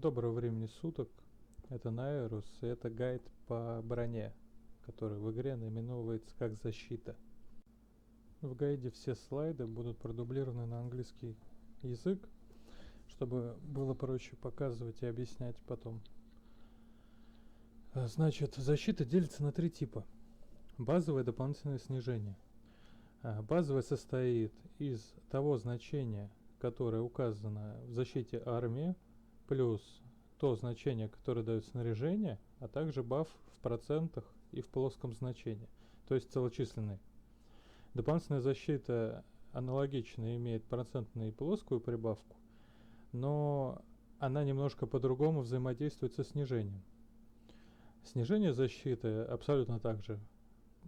Доброго времени суток, это Найрус, и это гайд по броне, который в игре наименовывается как защита. В гайде все слайды будут продублированы на английский язык, чтобы было проще показывать и объяснять потом. Значит, защита делится на три типа. Базовое дополнительное снижение. Базовое состоит из того значения, которое указано в защите армии, плюс то значение, которое дает снаряжение, а также баф в процентах и в плоском значении, то есть целочисленный. Дополнительная защита аналогично имеет процентную и плоскую прибавку, но она немножко по-другому взаимодействует со снижением. Снижение защиты абсолютно так же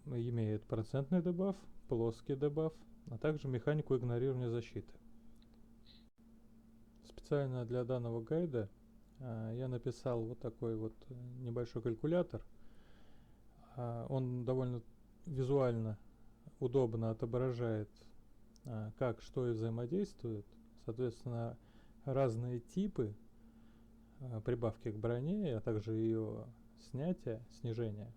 имеет процентный дебаф, плоский дебаф, а также механику игнорирования защиты. Специально для данного гайда я написал вот такой вот небольшой калькулятор. Он довольно визуально удобно отображает, как что и взаимодействует. Соответственно, разные типы прибавки к броне, а также ее снятия, снижения,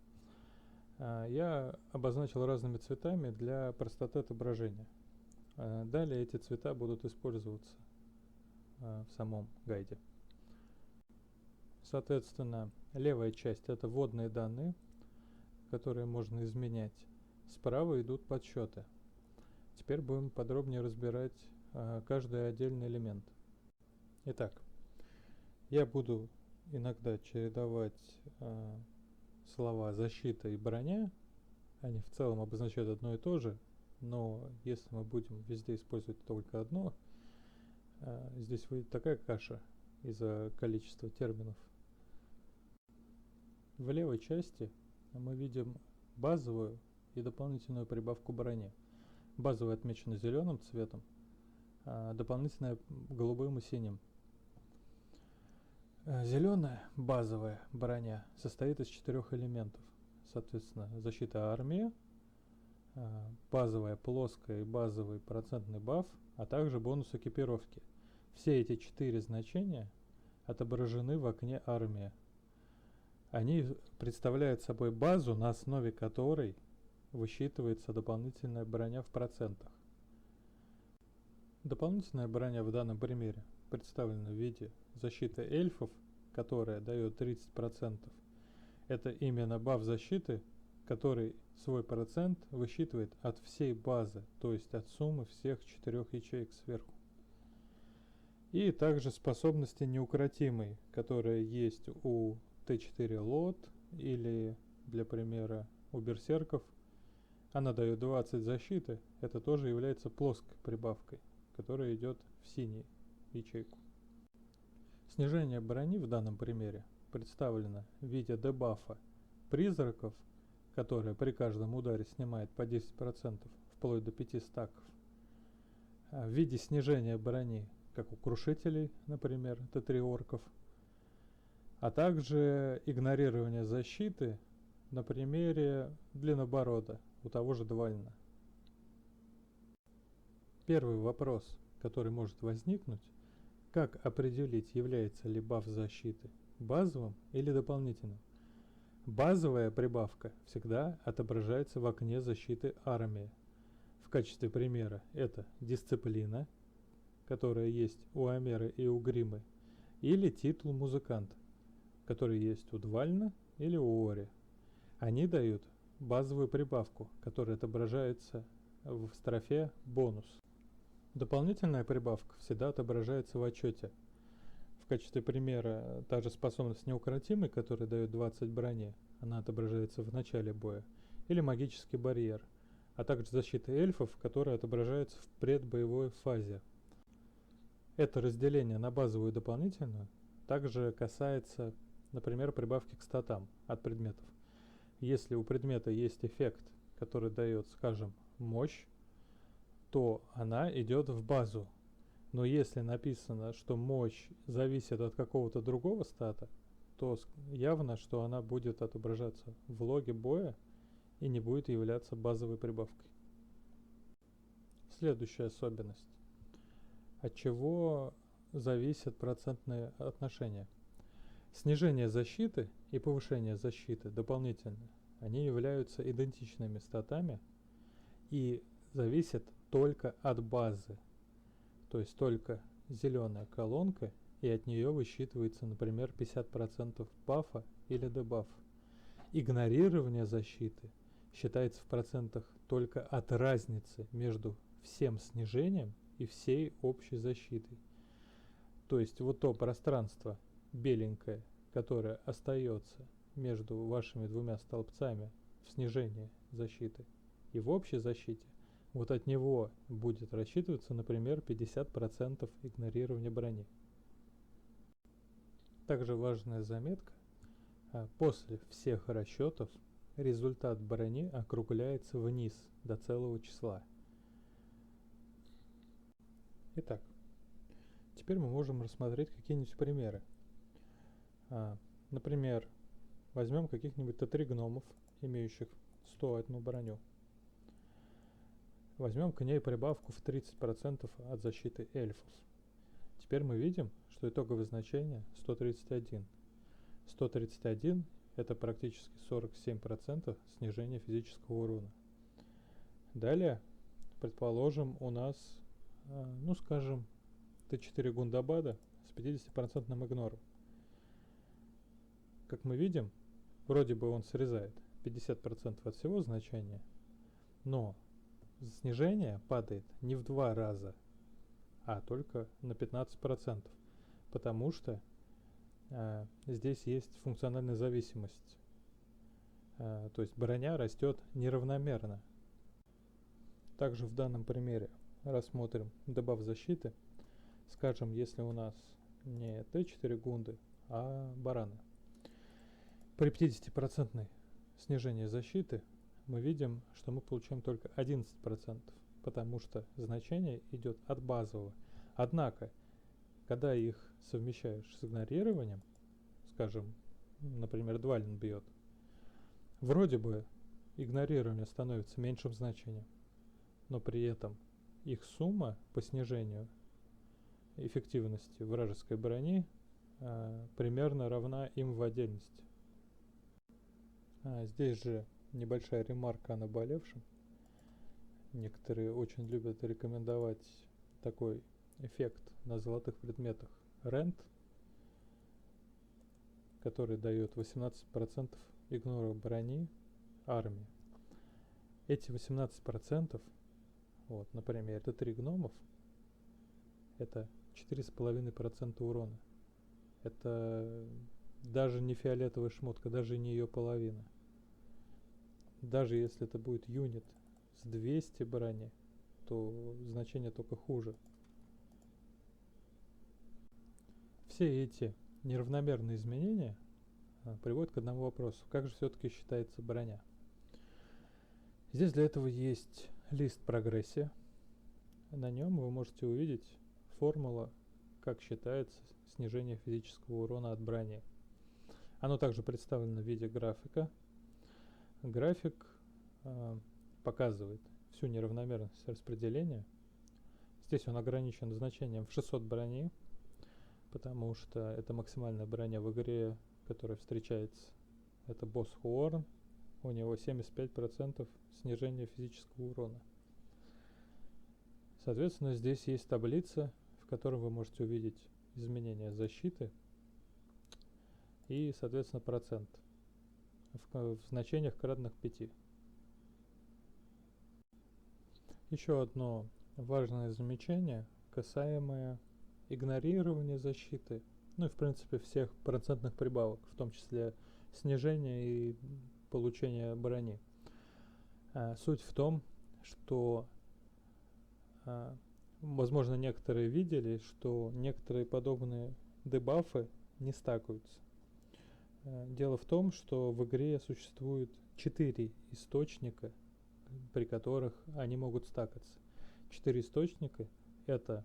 я обозначил разными цветами для простоты отображения. Далее эти цвета будут использоваться в самом гайде. Соответственно, левая часть — это вводные данные, которые можно изменять. Справа идут подсчеты. Теперь будем подробнее разбирать каждый отдельный элемент. Итак, я буду иногда чередовать слова «защита» и «броня». Они в целом обозначают одно и то же, но если мы будем везде использовать только одно, здесь выйдет такая каша из-за количества терминов. В левой части мы видим базовую и дополнительную прибавку брони. Базовая отмечена зеленым цветом, а дополнительная голубым и синим. Зеленая базовая броня состоит из 4 элементов. Соответственно, защита армии, базовая плоская и базовый процентный баф, а также бонус экипировки. Все эти 4 значения отображены в окне армия. Они представляют собой базу, на основе которой высчитывается дополнительная броня в процентах. Дополнительная броня в данном примере представлена в виде защиты эльфов, которая дает 30%. Это именно баф защиты, который свой процент высчитывает от всей базы, то есть от суммы всех 4 ячеек сверху. И также способности неукротимой, которая есть у Т4 лот или, для примера, у берсерков. Она дает 20 защиты, это тоже является плоской прибавкой, которая идет в синюю ячейку. Снижение брони в данном примере представлено в виде дебафа призраков, которая при каждом ударе снимает по 10%, вплоть до 5 стаков. В виде снижения брони, как у крушителей, например, Т3 орков, а также игнорирование защиты на примере длинноборода у того же Двальна. Первый вопрос, который может возникнуть: как определить, является ли баф защиты базовым или дополнительным? Базовая прибавка всегда отображается в окне защиты армии. В качестве примера это дисциплина, которая есть у Амеры и у Гримы, или титул музыкант, который есть у Двальна или у Ори. Они дают базовую прибавку, которая отображается в строфе «Бонус». Дополнительная прибавка всегда отображается в отчете. В качестве примера та же способность неукротимой, которая дает 20 брони, она отображается в начале боя, или магический барьер, а также защита эльфов, которая отображается в предбоевой фазе. Это разделение на базовую и дополнительную также касается, например, прибавки к статам от предметов. Если у предмета есть эффект, который дает, скажем, мощь, то она идет в базу. Но если написано, что мощь зависит от какого-то другого стата, то явно, что она будет отображаться в логе боя и не будет являться базовой прибавкой. Следующая особенность. От чего зависят процентные отношения? Снижение защиты и повышение защиты дополнительно, они являются идентичными статами и зависят только от базы. То есть только зеленая колонка, и от нее высчитывается, например, 50% бафа или дебаф. Игнорирование защиты считается в процентах только от разницы между всем снижением и всей общей защитой. То есть вот то пространство беленькое, которое остается между вашими двумя столбцами в снижении защиты и в общей защите, вот от него будет рассчитываться, например, 50% игнорирования брони. Также важная заметка. После всех расчетов результат брони округляется вниз до целого числа. Итак, теперь мы можем рассмотреть какие-нибудь примеры. Например, возьмем каких-нибудь Т3 гномов, имеющих 101 броню. Возьмем к ней прибавку в 30% от защиты эльфов. Теперь мы видим, что итоговое значение 131. 131 это практически 47% снижения физического урона. Далее, предположим, у нас, скажем, Т4 Гундабада с 50% игнором. Как мы видим, вроде бы он срезает 50% от всего значения, но снижение падает не в 2 раза, а только на 15%, потому что здесь есть функциональная зависимость. То есть броня растет неравномерно. Также в данном примере рассмотрим дебаф защиты. Скажем, если у нас не Т4 гунды, а бараны. При 50% снижении защиты мы видим, что мы получаем только 11%, потому что значение идет от базового. Однако, когда их совмещаешь с игнорированием, скажем, например, Двалин бьет, вроде бы игнорирование становится меньшим значением, но при этом их сумма по снижению эффективности вражеской брони примерно равна им в отдельности. Здесь же небольшая ремарка о наболевшем. Некоторые очень любят рекомендовать такой эффект на золотых предметах Rent, который дает 18% игнора брони армии. Эти 18%, вот, например, это 3 гномов, это 4,5% урона. Это даже не фиолетовая шмотка, даже не ее половина. Даже если это будет юнит с 200 брони, то значение только хуже. Все эти неравномерные изменения приводят к одному вопросу. Как же все-таки считается броня? Здесь для этого есть лист прогрессия. На нем вы можете увидеть формула, как считается снижение физического урона от брони. Оно также представлено в виде графика. График показывает всю неравномерность распределения. Здесь он ограничен значением в 600 брони, потому что это максимальная броня в игре, которая встречается. Это босс Хуорн, у него 75% снижения физического урона. Соответственно, здесь есть таблица, в которой вы можете увидеть изменения защиты и, соответственно, процент в значениях кратных 5. Еще одно важное замечание, касаемое игнорирования защиты, ну и в принципе всех процентных прибавок, в том числе снижения и получения брони. Суть в том, что возможно некоторые видели, что некоторые подобные дебафы не стакаются. Дело в том, что в игре существует 4 источника, при которых они могут стакаться. 4 источника — это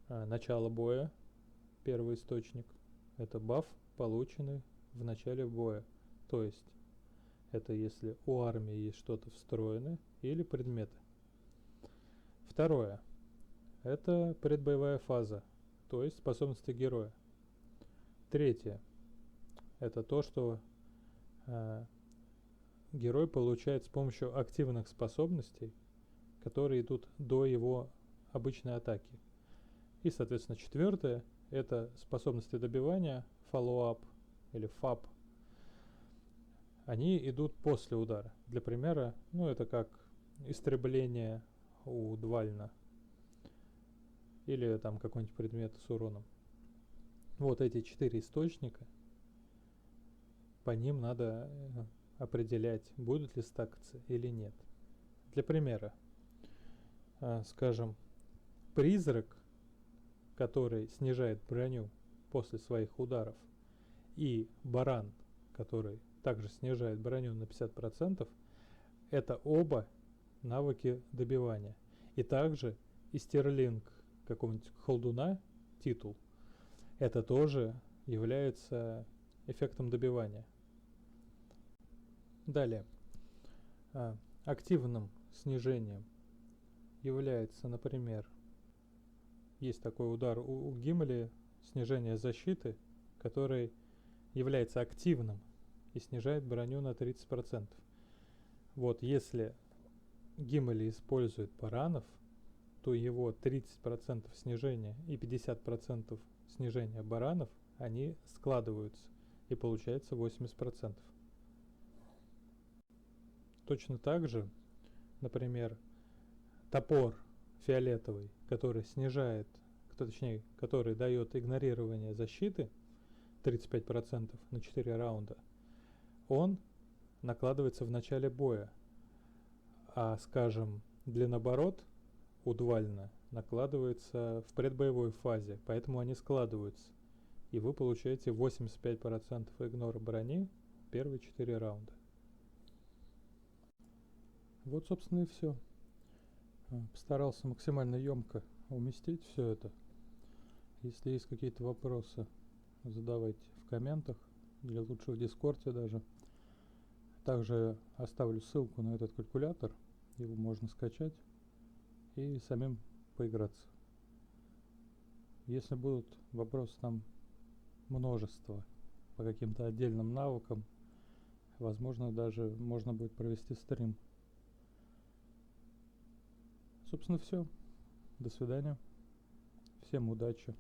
начало боя, первый источник, это баф, полученный в начале боя. То есть это если у армии есть что-то встроенное или предметы. Второе — это предбоевая фаза, то есть способности героя. Третье это то, что герой получает с помощью активных способностей, которые идут до его обычной атаки. И, соответственно, четвертое – это способности добивания, follow-up или FAP. Они идут после удара. Для примера, это как истребление у Двальна или там какой-нибудь предмет с уроном. Вот эти 4 источника, по ним надо определять, будут ли стакаться или нет. Для примера, скажем, призрак, который снижает броню после своих ударов, и баран, который также снижает броню на 50%, это оба навыки добивания. И также и стерлинг какого-нибудь колдуна, титул, это тоже является эффектом добивания. Далее. Активным снижением является, например, есть такой удар у Гимли, снижение защиты, который является активным и снижает броню на 30%. Вот если Гимли использует баранов, то его 30% снижения и 50% снижения баранов, они складываются, и получается 80%. Точно так же, например, топор фиолетовый, который снижает, точнее, который дает игнорирование защиты 35% на 4 раунда, он накладывается в начале боя. А, скажем, длинноборот у Двальна накладывается в предбоевой фазе, поэтому они складываются. И вы получаете 85% игнора брони в первые 4 раунда. Вот, собственно, и все. Постарался максимально емко уместить все это. Если есть какие-то вопросы, задавайте в комментах, или лучше в Дискорде даже. Также оставлю ссылку на этот калькулятор, его можно скачать и самим поиграться. Если будут вопросы, там множество по каким-то отдельным навыкам, возможно, даже можно будет провести стрим. Собственно, все. До свидания. Всем удачи.